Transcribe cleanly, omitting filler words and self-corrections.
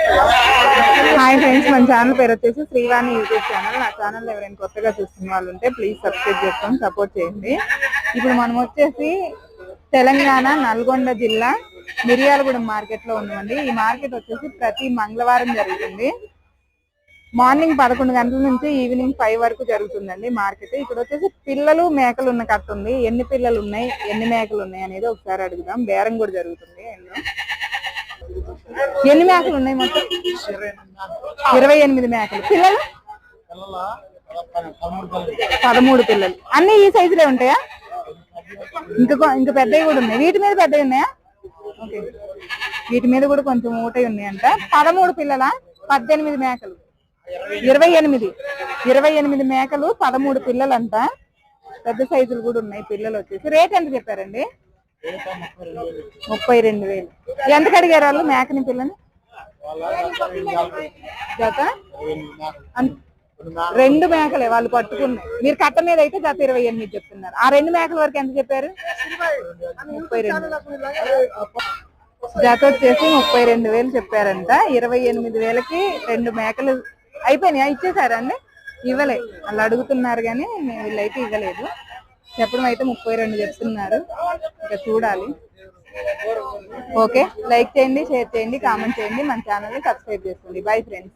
Hi friends, మన channel పేరు వచ్చేసి శ్రీవాణి యూట్యూబ్ ఛానల్. నా ఛానల్ ఎవరైనా కొత్తగా చూస్తున్న వాళ్ళు ఉంటే ప్లీజ్ సబ్స్క్రైబ్ చేసుకొని సపోర్ట్ చేయండి. ఇప్పుడు మనం వచ్చేసి తెలంగాణ నల్గొండ జిల్లా మిర్యాలగూడెం మార్కెట్ లో ఉన్నామండి. ఈ మార్కెట్ వచ్చేసి ప్రతి మంగళవారం జరుగుతుంది. మార్నింగ్ 11 గంటల నుంచి ఈవినింగ్ 5 వరకు జరుగుతుందండి మార్కెట్. ఇక్కడ వచ్చేసి పిల్లలు మేకలు ఉన్న కట్ట ఉంది. ఎన్ని పిల్లలు ఉన్నాయి, ఎన్ని మేకలు ఉన్నాయి అనేది ఒకసారి అడుగుదాం. బేరం కూడా జరుగుతుంది. ఎన్ని మేకలు ఉన్నాయి మొత్తం? 28 మేకలు. పిల్లలు 13 పిల్లలు. అన్ని ఈ సైజులే ఉంటాయా? ఇంకా పెద్దవి కూడా ఉన్నాయి. వీటి మీద పెద్దవి ఉన్నాయా? ఓకే, వీటి మీద కూడా కొంచెం ఊటవి ఉన్నాయంట. 13 పిల్లల 18 మేకలు. 28 మేకలు 13 పిల్లలు అంట. పెద్ద సైజులు కూడా ఉన్నాయి పిల్లలు వచ్చేసి. రేట్ ఎంత చెప్పారండి? 32,000. ఎంతకు అడిగారు వాళ్ళు మేకని పిల్లని? జత 2 మేకలే వాళ్ళు పట్టుకున్నాయి. మీరు కట్ట మీద అయితే జత 28 చెప్తున్నారు. ఆ 2 మేకల వరకు ఎంత చెప్పారు? 32. జత వచ్చేసి 32,000 చెప్పారంట. 28,000కి 2 మేకలు అయిపోయినాయా? ఇచ్చేసారా అండి? ఇవ్వలే, వాళ్ళు అడుగుతున్నారు కానీ వీళ్ళైతే ఇవ్వలేదు. చెప్పడం అయితే 32 చెప్తున్నారు. ఇంకా చూడాలి. ఓకే, లైక్ చేయండి, షేర్ చేయండి, కామెంట్ చేయండి, మన ఛానల్ని సబ్స్క్రైబ్ చేసుకోండి. Bye friends.